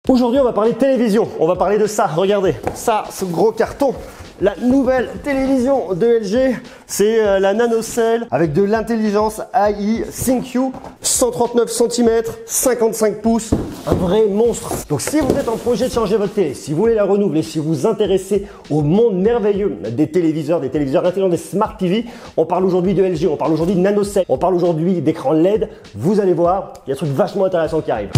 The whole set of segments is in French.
Aujourd'hui, on va parler de télévision. On va parler de ça. Regardez, ça, ce gros carton. La nouvelle télévision de LG, c'est la NanoCell avec de l'intelligence AI ThinQ, 139 cm, 55 pouces, un vrai monstre. Donc si vous êtes en projet de changer votre télé, si vous voulez la renouveler, si vous vous intéressez au monde merveilleux des téléviseurs intelligents, des Smart TV, on parle aujourd'hui de LG, on parle aujourd'hui de NanoCell, on parle aujourd'hui d'écran LED, vous allez voir, il y a des trucs vachement intéressants qui arrivent.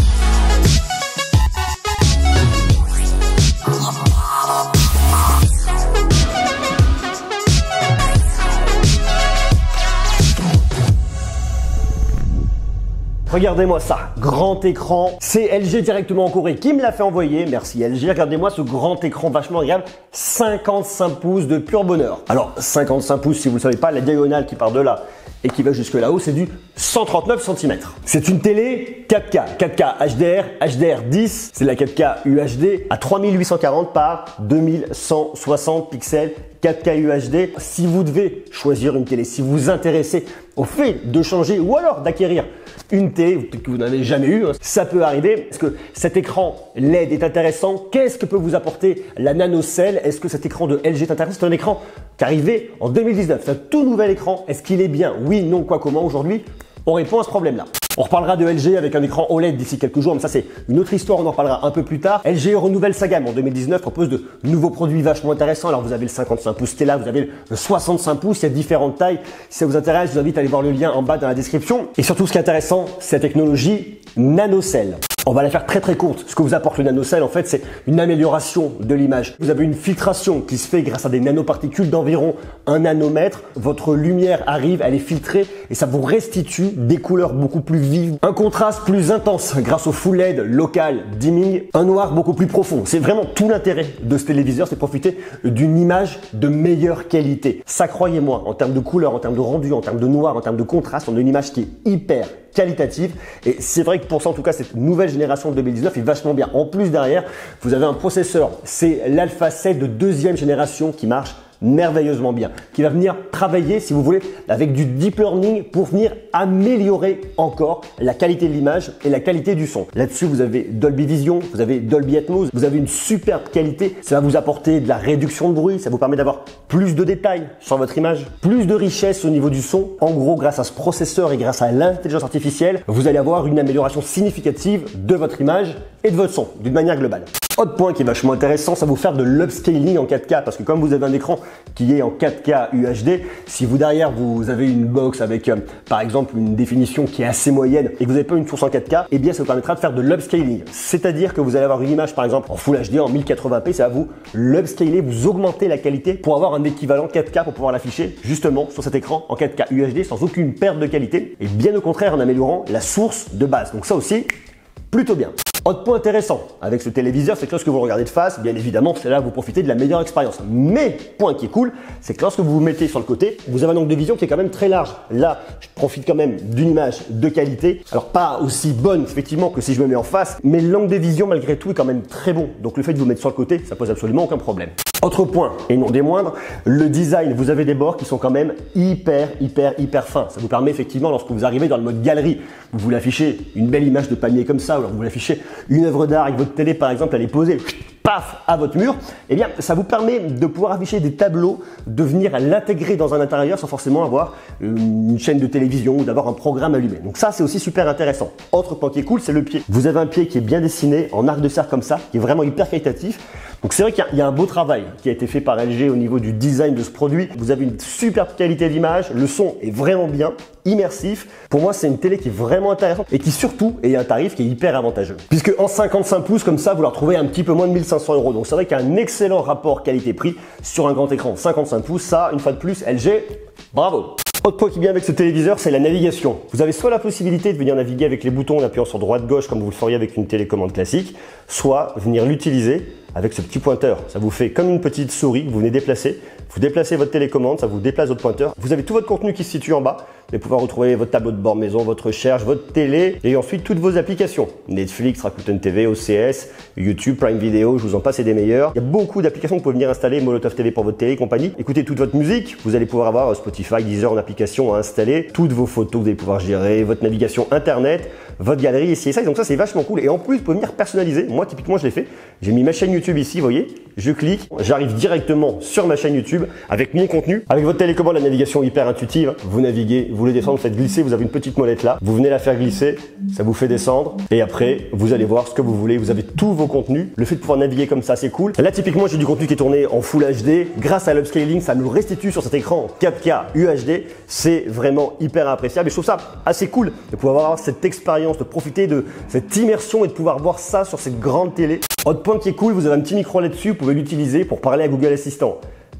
Regardez-moi ça, grand écran, c'est LG directement en Corée qui me l'a fait envoyer, merci LG, regardez-moi ce grand écran vachement agréable, 55 pouces de pur bonheur. Alors 55 pouces, si vous ne le savez pas, la diagonale qui part de là et qui va jusque là-haut, c'est du 139 cm. C'est une télé 4K, 4K HDR, HDR10, c'est de la 4K UHD à 3840 par 2160 pixels, 4K UHD. Si vous devez choisir une télé, si vous vous intéressez au fait de changer ou alors d'acquérir une télé que vous n'avez jamais eue, ça peut arriver. Est-ce que cet écran LED est intéressant? Qu'est-ce que peut vous apporter la NanoCell? Est-ce que cet écran de LG est intéressant? C'est un écran qui est arrivé en 2019. C'est un tout nouvel écran. Est-ce qu'il est bien? Oui, non, quoi, comment? Aujourd'hui, on répond à ce problème-là. On reparlera de LG avec un écran OLED d'ici quelques jours, mais ça c'est une autre histoire, on en reparlera un peu plus tard. LG renouvelle sa gamme en 2019, propose de nouveaux produits vachement intéressants. Alors vous avez le 55 pouces Stella, vous avez le 65 pouces, il y a différentes tailles. Si ça vous intéresse, je vous invite à aller voir le lien en bas dans la description. Et surtout ce qui est intéressant, c'est la technologie NanoCell. On va la faire très courte. Ce que vous apporte le NanoCell, en fait, c'est une amélioration de l'image. Vous avez une filtration qui se fait grâce à des nanoparticules d'environ 1 nanomètre. Votre lumière arrive, elle est filtrée et ça vous restitue des couleurs beaucoup plus vives, un contraste plus intense grâce au Full LED local dimming, un noir beaucoup plus profond. C'est vraiment tout l'intérêt de ce téléviseur, c'est profiter d'une image de meilleure qualité. Ça, croyez-moi, en termes de couleurs, en termes de rendu, en termes de noir, en termes de contraste, on a une image qui est hyper qualitative et c'est vrai que pour ça en tout cas cette nouvelle génération de 2019 est vachement bien. En plus derrière vous avez un processeur, c'est l'Alpha 7 de deuxième génération qui marche merveilleusement bien, qui va venir travailler si vous voulez avec du deep learning pour venir améliorer encore la qualité de l'image et la qualité du son. Là-dessus vous avez Dolby Vision, vous avez Dolby Atmos, vous avez une superbe qualité, ça va vous apporter de la réduction de bruit, ça vous permet d'avoir plus de détails sur votre image, plus de richesse au niveau du son. En gros, grâce à ce processeur et grâce à l'intelligence artificielle, vous allez avoir une amélioration significative de votre image et de votre son d'une manière globale. Autre point qui est vachement intéressant, ça va vous faire de l'upscaling en 4K parce que comme vous avez un écran qui est en 4K UHD, si vous derrière vous avez une box avec par exemple une définition qui est assez moyenne et que vous n'avez pas une source en 4K, eh bien ça vous permettra de faire de l'upscaling. C'est-à-dire que vous allez avoir une image par exemple en Full HD, en 1080p, ça va vous l'upscaler, vous augmenter la qualité pour avoir un équivalent 4K pour pouvoir l'afficher justement sur cet écran en 4K UHD sans aucune perte de qualité et bien au contraire en améliorant la source de base. Donc ça aussi, plutôt bien. Autre point intéressant avec ce téléviseur, c'est que lorsque vous le regardez de face, bien évidemment, c'est là que vous profitez de la meilleure expérience. Mais, point qui est cool, c'est que lorsque vous vous mettez sur le côté, vous avez un angle de vision qui est quand même très large. Là, je profite quand même d'une image de qualité. Alors, pas aussi bonne, effectivement, que si je me mets en face, mais l'angle de vision, malgré tout, est quand même très bon. Donc, le fait de vous mettre sur le côté, ça pose absolument aucun problème. Autre point, et non des moindres, le design. Vous avez des bords qui sont quand même hyper fins. Ça vous permet effectivement, lorsque vous arrivez dans le mode galerie, vous voulez afficher une belle image de palmier comme ça, ou alors vous voulez afficher une œuvre d'art avec votre télé par exemple, elle est posée, paf, à votre mur, eh bien ça vous permet de pouvoir afficher des tableaux, de venir l'intégrer dans un intérieur sans forcément avoir une chaîne de télévision ou d'avoir un programme allumé. Donc ça c'est aussi super intéressant. Autre point qui est cool, c'est le pied. Vous avez un pied qui est bien dessiné en arc de cercle comme ça, qui est vraiment hyper qualitatif. Donc c'est vrai qu'il y a un beau travail qui a été fait par LG au niveau du design de ce produit. Vous avez une superbe qualité d'image, le son est vraiment bien, immersif. Pour moi c'est une télé qui est vraiment intéressante et qui surtout est un tarif qui est hyper avantageux. Puisque en 55 pouces comme ça vous la retrouvez un petit peu moins de 1500 €. Donc c'est vrai qu'il y a un excellent rapport qualité-prix sur un grand écran 55 pouces. Ça, une fois de plus, LG, bravo! Autre point qui est bien avec ce téléviseur, c'est la navigation. Vous avez soit la possibilité de venir naviguer avec les boutons en appuyant sur droite-gauche comme vous le feriez avec une télécommande classique, soit venir l'utiliser avec ce petit pointeur. Ça vous fait comme une petite souris que vous venez déplacer. Vous déplacez votre télécommande, ça vous déplace votre pointeur. Vous avez tout votre contenu qui se situe en bas. Vous allez pouvoir retrouver votre tableau de bord maison, votre recherche, votre télé et ensuite toutes vos applications. Netflix, Rakuten TV, OCS, YouTube, Prime Video, je vous en passe et des meilleurs. Il y a beaucoup d'applications que vous pouvez venir installer, Molotov TV pour votre télé et compagnie. Écoutez toute votre musique, vous allez pouvoir avoir Spotify, Deezer en application à installer, toutes vos photos, vous allez pouvoir gérer, votre navigation internet, votre galerie ici et ça. Donc ça c'est vachement cool. Et en plus, vous pouvez venir personnaliser. Moi typiquement je l'ai fait. J'ai mis ma chaîne YouTube ici, vous voyez. Je clique, j'arrive directement sur ma chaîne YouTube avec mon contenu. Avec votre télécommande, la navigation hyper intuitive. Vous naviguez, vous voulez descendre, vous faites glisser, vous avez une petite molette là. Vous venez la faire glisser, ça vous fait descendre. Et après, vous allez voir ce que vous voulez. Vous avez tous vos contenus. Le fait de pouvoir naviguer comme ça, c'est cool. Là typiquement, j'ai du contenu qui est tourné en Full HD. Grâce à l'upscaling, ça nous restitue sur cet écran 4K UHD. C'est vraiment hyper appréciable. Et je trouve ça assez cool de pouvoir avoir cette expérience, de profiter de cette immersion et de pouvoir voir ça sur cette grande télé. Autre point qui est cool, vous avez un petit micro là-dessus, vous pouvez l'utiliser pour parler à Google Assistant.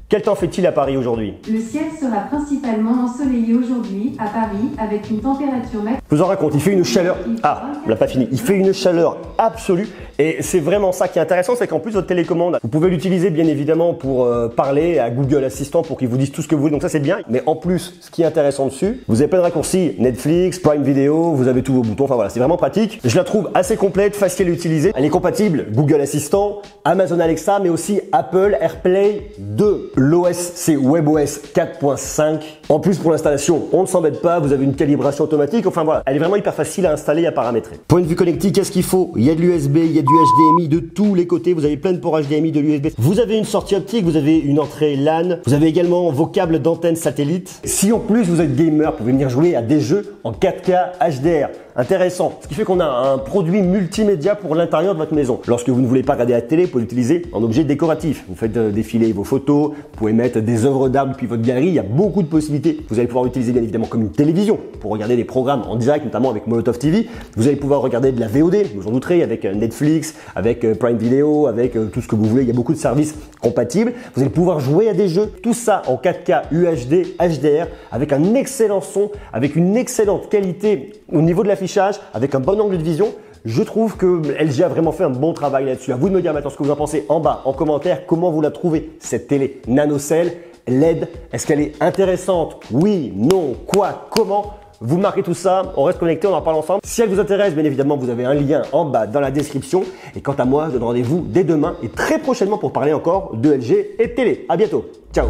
Quel temps fait-il à Paris aujourd'hui? Le ciel sera principalement ensoleillé aujourd'hui à Paris avec une température maximale. Je vous en raconte, il fait une chaleur. Ah, on l'a pas fini. Il fait une chaleur absolue et c'est vraiment ça qui est intéressant, c'est qu'en plus votre télécommande, vous pouvez l'utiliser bien évidemment pour parler à Google Assistant pour qu'il vous dise tout ce que vous voulez. Donc ça c'est bien. Mais en plus, ce qui est intéressant dessus, vous avez plein de raccourcis, Netflix, Prime Video, vous avez tous vos boutons. Enfin voilà, c'est vraiment pratique. Je la trouve assez complète, facile à utiliser. Elle est compatible Google Assistant, Amazon Alexa, mais aussi Apple AirPlay 2. L'OS, c'est WebOS 4.5. En plus, pour l'installation, on ne s'embête pas. Vous avez une calibration automatique. Enfin voilà, elle est vraiment hyper facile à installer et à paramétrer. Point de vue connectique, qu'est-ce qu'il faut? Il y a de l'USB, il y a du HDMI de tous les côtés. Vous avez plein de ports HDMI, de l'USB. Vous avez une sortie optique, vous avez une entrée LAN. Vous avez également vos câbles d'antenne satellite. Si en plus vous êtes gamer, vous pouvez venir jouer à des jeux en 4K HDR. Intéressant. Ce qui fait qu'on a un produit multimédia pour l'intérieur de votre maison. Lorsque vous ne voulez pas regarder la télé, vous pouvez l'utiliser en objet décoratif. Vous faites défiler vos photos, vous pouvez mettre des œuvres d'art depuis votre galerie. Il y a beaucoup de possibilités. Vous allez pouvoir l'utiliser bien évidemment comme une télévision pour regarder des programmes en direct, notamment avec Molotov TV. Vous allez pouvoir regarder de la VOD, vous en douterez, avec Netflix, avec Prime Video, avec tout ce que vous voulez. Il y a beaucoup de services compatibles. Vous allez pouvoir jouer à des jeux. Tout ça en 4K UHD, HDR, avec un excellent son, avec une excellente qualité au niveau de l'affichage, avec un bon angle de vision. Je trouve que LG a vraiment fait un bon travail là-dessus. À vous de me dire maintenant ce que vous en pensez en bas, en commentaire. Comment vous la trouvez, cette télé NanoCell LED? Est-ce qu'elle est intéressante? Oui, non, quoi, comment? Vous marquez tout ça, on reste connecté, on en parle ensemble. Si elle vous intéresse, bien évidemment, vous avez un lien en bas dans la description. Et quant à moi, je donne rendez-vous dès demain et très prochainement pour parler encore de LG et de télé. À bientôt. Ciao.